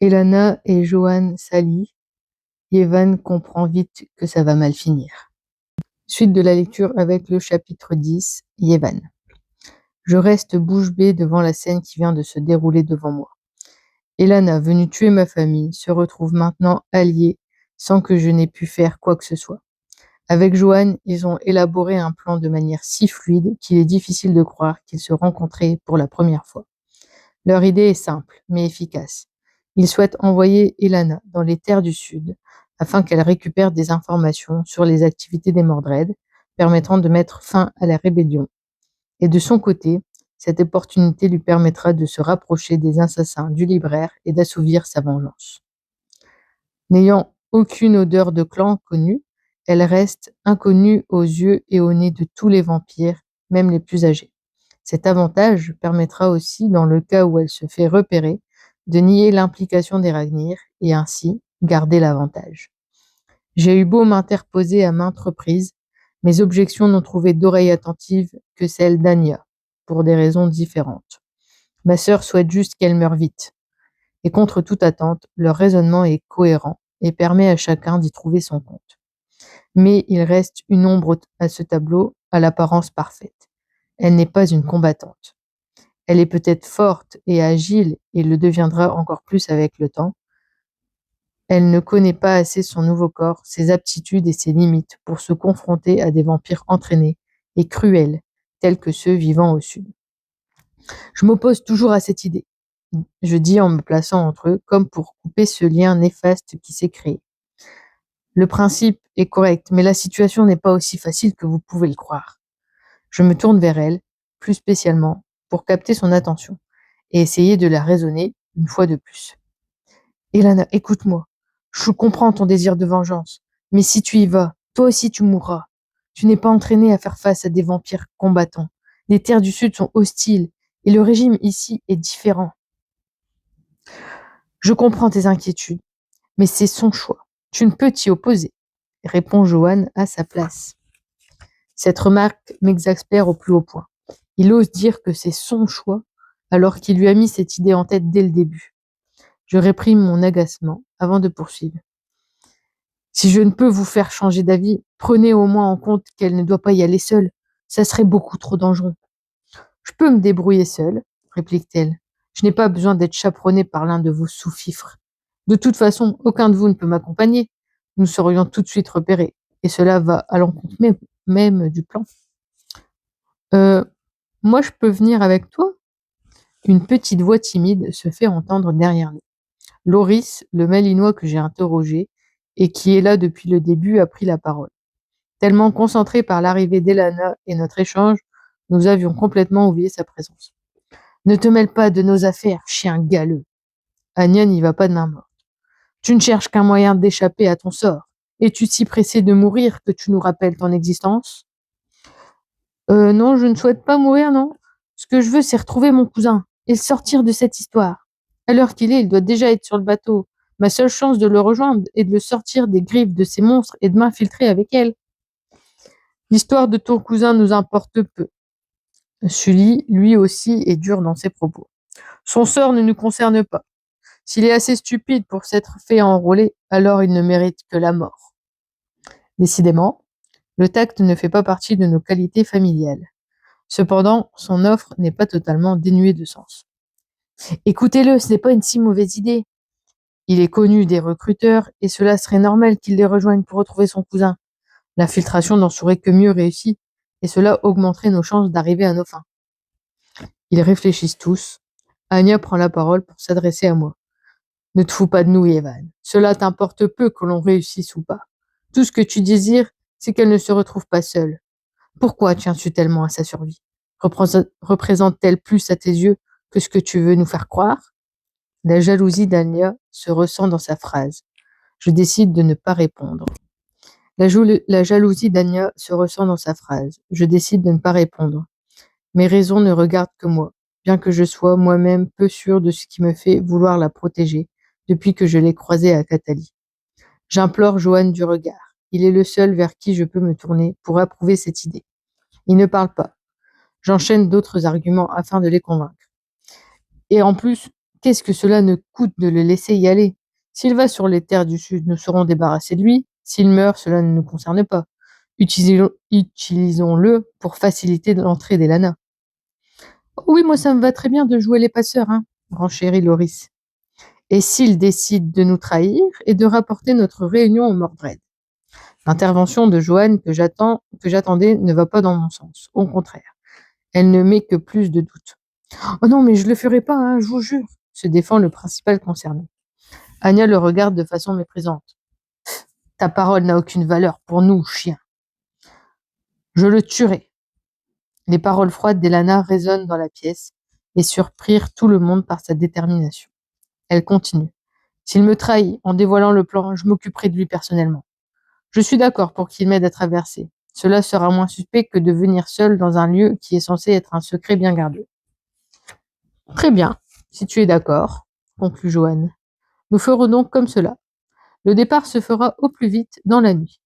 Elana et Johan s'allient. Yevan comprend vite que ça va mal finir. Suite de la lecture avec le chapitre 10, Yevan. Je reste bouche bée devant la scène qui vient de se dérouler devant moi. Elana, venue tuer ma famille, se retrouve maintenant alliée sans que je n'ai pu faire quoi que ce soit. Avec Johan, ils ont élaboré un plan de manière si fluide qu'il est difficile de croire qu'ils se rencontraient pour la première fois. Leur idée est simple, mais efficace. Ils souhaitent envoyer Elana dans les terres du Sud afin qu'elle récupère des informations sur les activités des Mordred, permettant de mettre fin à la rébellion. Et de son côté, cette opportunité lui permettra de se rapprocher des assassins du libraire et d'assouvir sa vengeance. N'ayant aucune odeur de clan connue, elle reste inconnue aux yeux et au nez de tous les vampires, même les plus âgés. Cet avantage permettra aussi, dans le cas où elle se fait repérer, de nier l'implication des Ragnir et ainsi garder l'avantage. J'ai eu beau m'interposer à maintes reprises, mes objections n'ont trouvé d'oreille attentive que celle d'Anya, pour des raisons différentes. Ma sœur souhaite juste qu'elle meure vite. Et contre toute attente, leur raisonnement est cohérent et permet à chacun d'y trouver son compte. Mais il reste une ombre à ce tableau, à l'apparence parfaite. Elle n'est pas une combattante. Elle est peut-être forte et agile et le deviendra encore plus avec le temps. Elle ne connaît pas assez son nouveau corps, ses aptitudes et ses limites pour se confronter à des vampires entraînés et cruels, tels que ceux vivant au sud. Je m'oppose toujours à cette idée, je dis en me plaçant entre eux, comme pour couper ce lien néfaste qui s'est créé. Le principe est correct, mais la situation n'est pas aussi facile que vous pouvez le croire. Je me tourne vers elle, plus spécialement, pour capter son attention et essayer de la raisonner une fois de plus. Elana, écoute-moi. Je comprends ton désir de vengeance, mais si tu y vas, toi aussi tu mourras. Tu n'es pas entraîné à faire face à des vampires combattants. Les terres du Sud sont hostiles et le régime ici est différent. Je comprends tes inquiétudes, mais c'est son choix. Tu ne peux t'y opposer, répond Johan à sa place. Cette remarque m'exaspère au plus haut point. Il ose dire que c'est son choix, alors qu'il lui a mis cette idée en tête dès le début. Je réprime mon agacement avant de poursuivre. Si je ne peux vous faire changer d'avis, prenez au moins en compte qu'elle ne doit pas y aller seule. Ça serait beaucoup trop dangereux. Je peux me débrouiller seule, réplique-t-elle. Je n'ai pas besoin d'être chaperonnée par l'un de vos sous-fifres. De toute façon, aucun de vous ne peut m'accompagner. Nous serions tout de suite repérés. Et cela va à l'encontre même du plan. Moi, je peux venir avec toi? Une petite voix timide se fait entendre derrière nous. Loris, le Malinois que j'ai interrogé et qui est là depuis le début, a pris la parole. Tellement concentré par l'arrivée d'Elana et notre échange, nous avions complètement oublié sa présence. Ne te mêle pas de nos affaires, chien galeux. Anya n'y va pas de main morte. Tu ne cherches qu'un moyen d'échapper à ton sort. Es-tu si pressé de mourir que tu nous rappelles ton existence? Non, je ne souhaite pas mourir, non. Ce que je veux, c'est retrouver mon cousin et sortir de cette histoire. À l'heure qu'il est, il doit déjà être sur le bateau. Ma seule chance de le rejoindre est de le sortir des griffes de ces monstres et de m'infiltrer avec elle. L'histoire de ton cousin nous importe peu. Sully, lui aussi, est dur dans ses propos. Son sort ne nous concerne pas. S'il est assez stupide pour s'être fait enrôler, alors il ne mérite que la mort. Décidément, le tact ne fait pas partie de nos qualités familiales. Cependant, son offre n'est pas totalement dénuée de sens. Écoutez-le, ce n'est pas une si mauvaise idée. Il est connu des recruteurs et cela serait normal qu'il les rejoigne pour retrouver son cousin. L'infiltration n'en serait que mieux réussie et cela augmenterait nos chances d'arriver à nos fins. Ils réfléchissent tous. Anya prend la parole pour s'adresser à moi. Ne te fous pas de nous, Evan. Cela t'importe peu que l'on réussisse ou pas. Tout ce que tu désires, c'est qu'elle ne se retrouve pas seule. Pourquoi tiens-tu tellement à sa survie? Représente-t-elle plus à tes yeux que ce que tu veux nous faire croire? La jalousie d'Anya se ressent dans sa phrase. Je décide de ne pas répondre. La jalousie d'Anya se ressent dans sa phrase. Je décide de ne pas répondre. Mes raisons ne regardent que moi, bien que je sois moi-même peu sûr de ce qui me fait vouloir la protéger depuis que je l'ai croisée à Catali. J'implore Johan du regard. Il est le seul vers qui je peux me tourner pour approuver cette idée. Il ne parle pas. J'enchaîne d'autres arguments afin de les convaincre. Et en plus, Qu'est-ce que cela ne coûte de le laisser y aller? S'il va sur les terres du Sud, nous serons débarrassés de lui. S'il meurt, cela ne nous concerne pas. Utilisons-le pour faciliter l'entrée d'Elana. Oh oui, moi ça me va très bien de jouer les passeurs, hein, renchérit Loris. Et s'il décide de nous trahir et de rapporter notre réunion au Mordred? L'intervention de Joanne que j'attendais ne va pas dans mon sens. Au contraire, elle ne met que plus de doutes. Oh non, mais je le ferai pas, hein, je vous jure, se défend le principal concerné. Anya le regarde de façon méprisante. Ta parole n'a aucune valeur pour nous, chien. Je le tuerai. Les paroles froides d'Elana résonnent dans la pièce et surprirent tout le monde par sa détermination. Elle continue. S'il me trahit en dévoilant le plan, je m'occuperai de lui personnellement. Je suis d'accord pour qu'il m'aide à traverser. Cela sera moins suspect que de venir seul dans un lieu qui est censé être un secret bien gardé. Très bien, si tu es d'accord, conclut Joanne. Nous ferons donc comme cela. Le départ se fera au plus vite dans la nuit.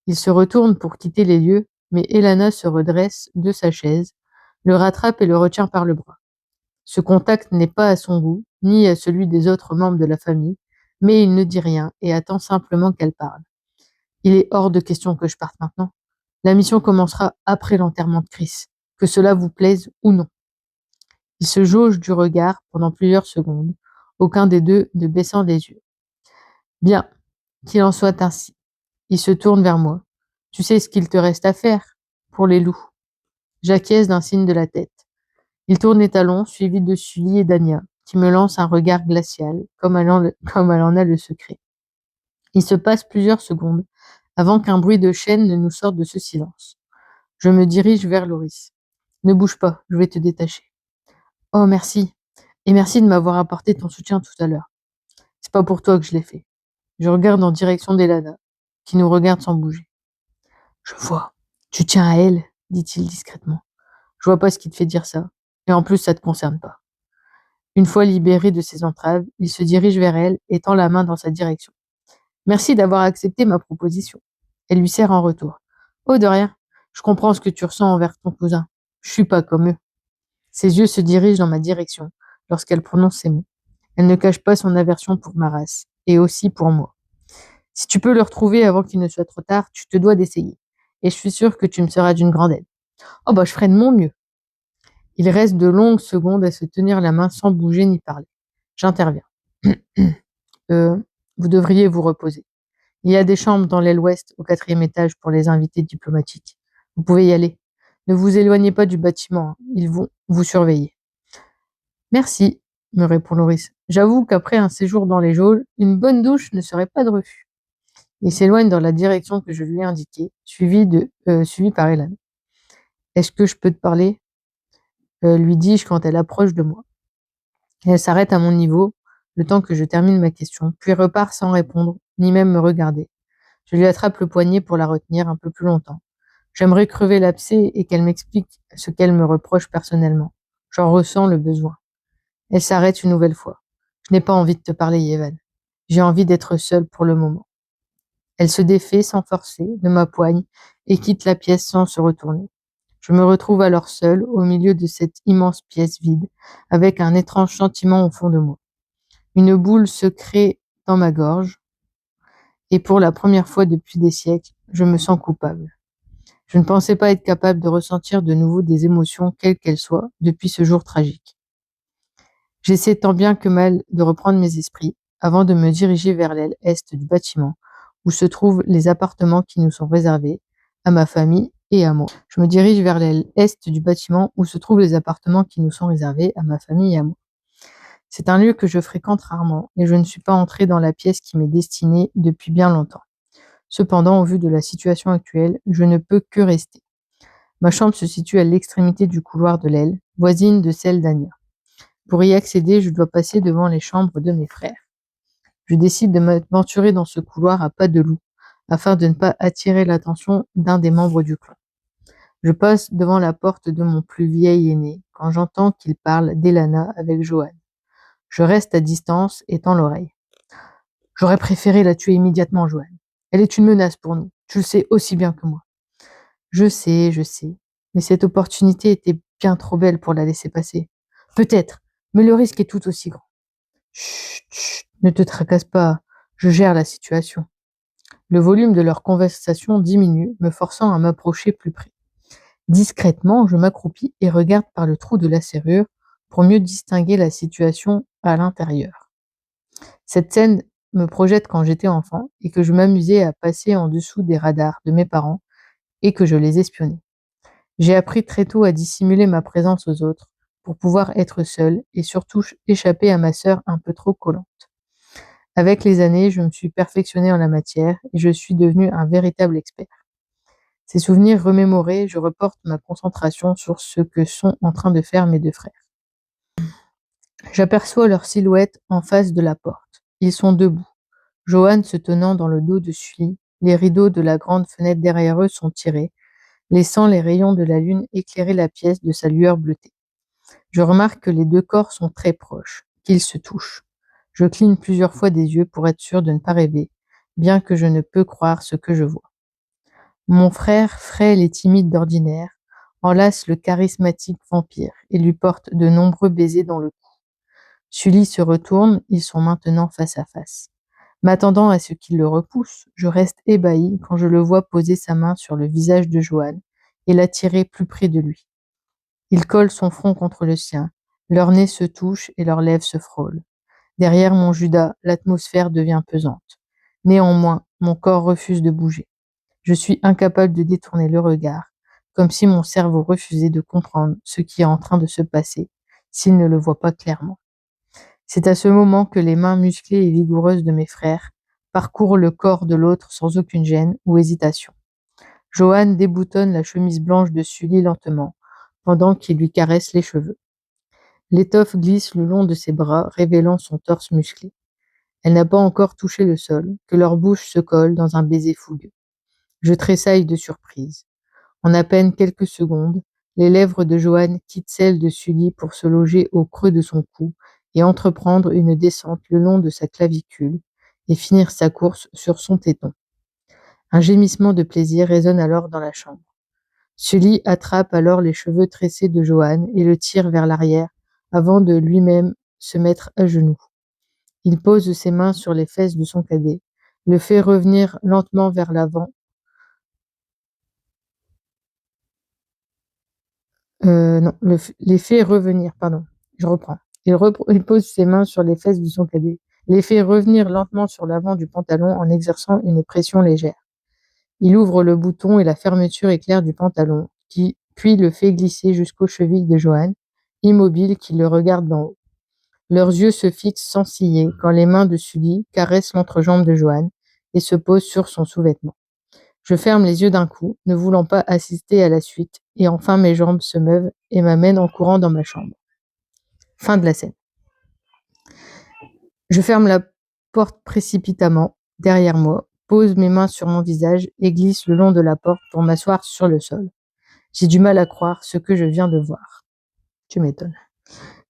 Il se retourne pour quitter les lieux, mais Elana se redresse de sa chaise, le rattrape et le retient par le bras. Ce contact n'est pas à son goût, ni à celui des autres membres de la famille, mais il ne dit rien et attend simplement qu'elle parle. Il est hors de question que je parte maintenant. La mission commencera après l'enterrement de Chris, que cela vous plaise ou non. Ils se jaugent du regard pendant plusieurs secondes, aucun des deux ne baissant les yeux. Bien, qu'il en soit ainsi. Il se tourne vers moi. Tu sais ce qu'il te reste à faire pour les loups. J'acquiesce d'un signe de la tête. Il tourne les talons, suivi de Sully et d'Anya, qui me lancent un regard glacial, comme elle en a le secret. Il se passe plusieurs secondes avant qu'un bruit de chaîne ne nous sorte de ce silence. Je me dirige vers Loris. Ne bouge pas, je vais te détacher. Oh, merci. Et merci de m'avoir apporté ton soutien tout à l'heure. C'est pas pour toi que je l'ai fait. Je regarde en direction d'Elana, qui nous regarde sans bouger. Je vois. Tu tiens à elle, dit-il discrètement. Je vois pas ce qui te fait dire ça. Et en plus, ça te concerne pas. Une fois libéré de ses entraves, il se dirige vers elle et tend la main dans sa direction. Merci d'avoir accepté ma proposition. Elle lui serre en retour. Oh, de rien. Je comprends ce que tu ressens envers ton cousin. Je suis pas comme eux. Ses yeux se dirigent dans ma direction lorsqu'elle prononce ces mots. Elle ne cache pas son aversion pour ma race, et aussi pour moi. Si tu peux le retrouver avant qu'il ne soit trop tard, tu te dois d'essayer. Et je suis sûre que tu me seras d'une grande aide. Oh bah je ferai de mon mieux. Il reste de longues secondes à se tenir la main sans bouger ni parler. J'interviens. Vous devriez vous reposer. Il y a des chambres dans l'aile ouest, au 4e étage, pour les invités diplomatiques. Vous pouvez y aller. Ne vous éloignez pas du bâtiment, hein. Ils vont vous surveiller. Merci, me répond Loris. J'avoue qu'après un séjour dans les geôles, une bonne douche ne serait pas de refus. Il s'éloigne dans la direction que je lui ai indiquée, suivi par Hélène. Est-ce que je peux te parler lui dis-je quand elle approche de moi. Elle s'arrête à mon niveau, le temps que je termine ma question, puis repart sans répondre, ni même me regarder. Je lui attrape le poignet pour la retenir un peu plus longtemps. J'aimerais crever l'abcès et qu'elle m'explique ce qu'elle me reproche personnellement. J'en ressens le besoin. Elle s'arrête une nouvelle fois. Je n'ai pas envie de te parler, Yévan. J'ai envie d'être seule pour le moment. Elle se défait sans forcer de ma poigne et quitte la pièce sans se retourner. Je me retrouve alors seule au milieu de cette immense pièce vide, avec un étrange sentiment au fond de moi. Une boule se crée dans ma gorge, et pour la première fois depuis des siècles, je me sens coupable. Je ne pensais pas être capable de ressentir de nouveau des émotions, quelles qu'elles soient, depuis ce jour tragique. J'essaie tant bien que mal de reprendre mes esprits, avant de me diriger vers l'aile est du bâtiment, où se trouvent les appartements qui nous sont réservés, à ma famille et à moi. Je me dirige vers l'aile est du bâtiment où se trouvent les appartements qui nous sont réservés à ma famille et à moi. C'est un lieu que je fréquente rarement et je ne suis pas entrée dans la pièce qui m'est destinée depuis bien longtemps. Cependant, au vu de la situation actuelle, je ne peux que rester. Ma chambre se situe à l'extrémité du couloir de l'aile, voisine de celle d'Anya. Pour y accéder, je dois passer devant les chambres de mes frères. Je décide de m'aventurer dans ce couloir à pas de loup, afin de ne pas attirer l'attention d'un des membres du clan. Je passe devant la porte de mon plus vieil aîné quand j'entends qu'il parle d'Elana avec Joanne. Je reste à distance et tends l'oreille. J'aurais préféré la tuer immédiatement, Joanne. Elle est une menace pour nous. Tu le sais aussi bien que moi. Je sais. Mais cette opportunité était bien trop belle pour la laisser passer. Peut-être, mais le risque est tout aussi grand. Chut, chut, ne te tracasse pas, je gère la situation. Le volume de leur conversation diminue, me forçant à m'approcher plus près. Discrètement, je m'accroupis et regarde par le trou de la serrure pour mieux distinguer la situation à l'intérieur. Cette scène me projette quand j'étais enfant et que je m'amusais à passer en dessous des radars de mes parents et que je les espionnais. J'ai appris très tôt à dissimuler ma présence aux autres pour pouvoir être seule et surtout échapper à ma sœur un peu trop collante. Avec les années, je me suis perfectionnée en la matière et je suis devenue un véritable expert. Ces souvenirs remémorés, je reporte ma concentration sur ce que sont en train de faire mes deux frères. J'aperçois leur silhouette en face de la porte. Ils sont debout, Johan se tenant dans le dos de Sully. Les rideaux de la grande fenêtre derrière eux sont tirés, laissant les rayons de la lune éclairer la pièce de sa lueur bleutée. Je remarque que les deux corps sont très proches, qu'ils se touchent. Je cligne plusieurs fois des yeux pour être sûr de ne pas rêver, bien que je ne peux croire ce que je vois. Mon frère, frêle et timide d'ordinaire, enlace le charismatique vampire et lui porte de nombreux baisers dans le cou. Sully se retourne, ils sont maintenant face à face. M'attendant à ce qu'il le repousse, je reste ébahi quand je le vois poser sa main sur le visage de Johan et l'attirer plus près de lui. Il colle son front contre le sien, leurs nez se touchent et leurs lèvres se frôlent. Derrière mon Judas, l'atmosphère devient pesante. Néanmoins, mon corps refuse de bouger. Je suis incapable de détourner le regard, comme si mon cerveau refusait de comprendre ce qui est en train de se passer, s'il ne le voit pas clairement. C'est à ce moment que les mains musclées et vigoureuses de mes frères parcourent le corps de l'autre sans aucune gêne ou hésitation. Johan déboutonne la chemise blanche de Sully lentement, pendant qu'il lui caresse les cheveux. L'étoffe glisse le long de ses bras, révélant son torse musclé. Elle n'a pas encore touché le sol, que leurs bouches se collent dans un baiser fougueux. Je tressaille de surprise. En à peine quelques secondes, les lèvres de Johan quittent celles de Sully pour se loger au creux de son cou et entreprendre une descente le long de sa clavicule et finir sa course sur son téton. Un gémissement de plaisir résonne alors dans la chambre. Sully attrape alors les cheveux tressés de Johan et le tire vers l'arrière avant de lui-même se mettre à genoux. Il pose ses mains sur les fesses de son cadet, le fait revenir lentement vers l'avant. Non, les fait revenir, pardon, je reprends. Il pose ses mains sur les fesses de son cadet, les fait revenir lentement sur l'avant du pantalon en exerçant une pression légère. Il ouvre le bouton et la fermeture éclair du pantalon, puis le fait glisser jusqu'aux chevilles de Johan, immobile qui le regarde d'en haut. Leurs yeux se fixent sans ciller quand les mains de Sully caressent l'entrejambe de Johan et se posent sur son sous-vêtement. Je ferme les yeux d'un coup, ne voulant pas assister à la suite, et enfin mes jambes se meuvent et m'amènent en courant dans ma chambre. Fin de la scène. Je ferme la porte précipitamment derrière moi, pose mes mains sur mon visage et glisse le long de la porte pour m'asseoir sur le sol. J'ai du mal à croire ce que je viens de voir. Tu m'étonnes.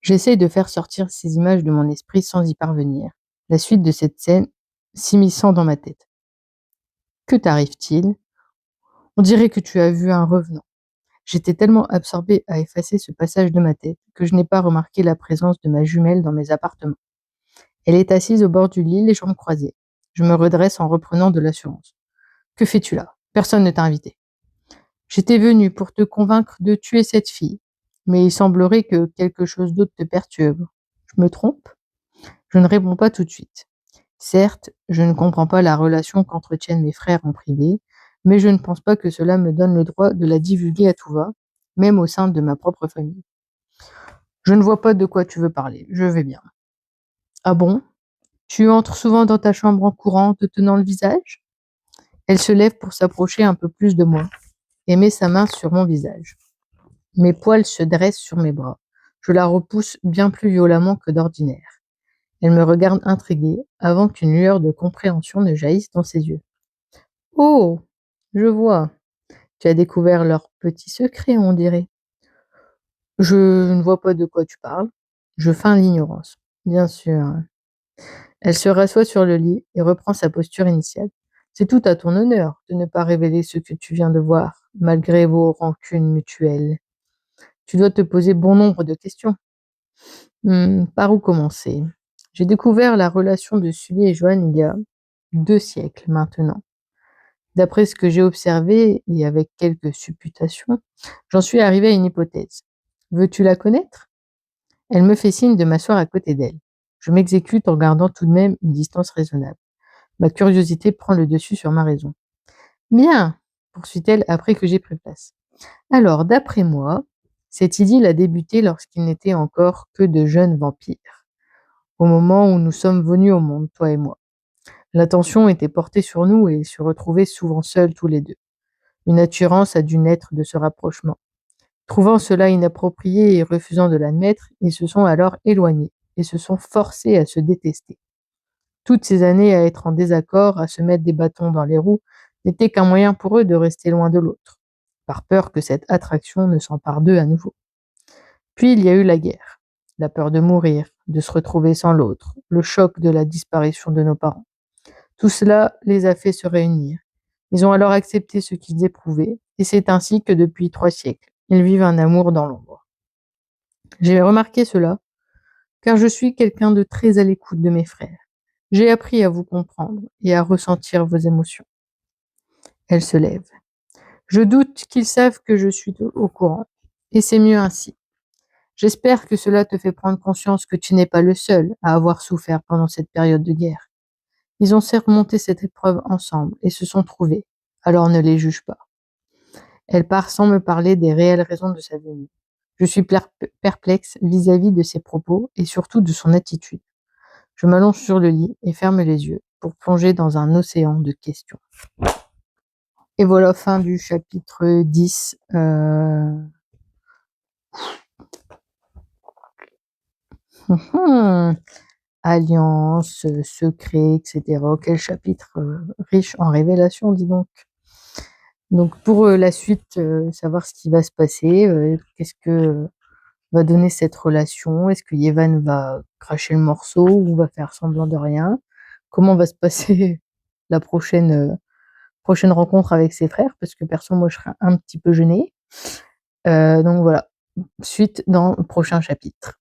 J'essaye de faire sortir ces images de mon esprit sans y parvenir. La suite de cette scène s'immisçant dans ma tête. Que t'arrive-t-il? On dirait que tu as vu un revenant. J'étais tellement absorbée à effacer ce passage de ma tête que je n'ai pas remarqué la présence de ma jumelle dans mes appartements. Elle est assise au bord du lit, les jambes croisées. Je me redresse en reprenant de l'assurance. Que fais-tu là? Personne ne t'a invité. J'étais venue pour te convaincre de tuer cette fille, mais il semblerait que quelque chose d'autre te perturbe. Je me trompe? Je ne réponds pas tout de suite. Certes, je ne comprends pas la relation qu'entretiennent mes frères en privé, mais je ne pense pas que cela me donne le droit de la divulguer à tout va, même au sein de ma propre famille. Je ne vois pas de quoi tu veux parler, je vais bien. Ah bon? Tu entres souvent dans ta chambre en courant, te tenant le visage? Elle se lève pour s'approcher un peu plus de moi et met sa main sur mon visage. Mes poils se dressent sur mes bras. Je la repousse bien plus violemment que d'ordinaire. Elle me regarde intriguée avant qu'une lueur de compréhension ne jaillisse dans ses yeux. Oh, je vois. Tu as découvert leur petit secret, on dirait. Je ne vois pas de quoi tu parles. Je feins l'ignorance. Bien sûr. Elle se rassoit sur le lit et reprend sa posture initiale. C'est tout à ton honneur de ne pas révéler ce que tu viens de voir, malgré vos rancunes mutuelles. Tu dois te poser bon nombre de questions. Par où commencer? J'ai découvert la relation de Sully et Joanne il y a 2 siècles maintenant. D'après ce que j'ai observé et avec quelques supputations, j'en suis arrivée à une hypothèse. Veux-tu la connaître? Elle me fait signe de m'asseoir à côté d'elle. Je m'exécute en gardant tout de même une distance raisonnable. Ma curiosité prend le dessus sur ma raison. Bien, poursuit-elle après que j'ai pris place. Alors, d'après moi, cette idylle a débuté lorsqu'il n'était encore que de jeunes vampires, au moment où nous sommes venus au monde, toi et moi. L'attention était portée sur nous et ils se retrouvaient souvent seuls tous les deux. Une attirance a dû naître de ce rapprochement. Trouvant cela inapproprié et refusant de l'admettre, ils se sont alors éloignés et se sont forcés à se détester. Toutes ces années à être en désaccord, à se mettre des bâtons dans les roues, n'étaient qu'un moyen pour eux de rester loin de l'autre, par peur que cette attraction ne s'empare d'eux à nouveau. Puis il y a eu la guerre, la peur de mourir, de se retrouver sans l'autre, le choc de la disparition de nos parents. Tout cela les a fait se réunir. Ils ont alors accepté ce qu'ils éprouvaient, et c'est ainsi que depuis 3 siècles, ils vivent un amour dans l'ombre. J'ai remarqué cela, car je suis quelqu'un de très à l'écoute de mes frères. J'ai appris à vous comprendre et à ressentir vos émotions. Elle se lève. Je doute qu'ils savent que je suis au courant, et c'est mieux ainsi. J'espère que cela te fait prendre conscience que tu n'es pas le seul à avoir souffert pendant cette période de guerre. Ils ont surmonté cette épreuve ensemble et se sont trouvés, alors ne les juge pas. Elle part sans me parler des réelles raisons de sa venue. Je suis perplexe vis-à-vis de ses propos et surtout de son attitude. Je m'allonge sur le lit et ferme les yeux pour plonger dans un océan de questions. Et voilà, fin du chapitre 10. Alliance, secret, etc. Quel chapitre riche en révélations, dis donc. Donc pour la suite, savoir ce qui va se passer, qu'est-ce que va donner cette relation? Est-ce que Yevan va cracher le morceau ou va faire semblant de rien? Comment va se passer la prochaine rencontre avec ses frères? Parce que perso, moi, je serais un petit peu gênée. Donc voilà, suite dans le prochain chapitre.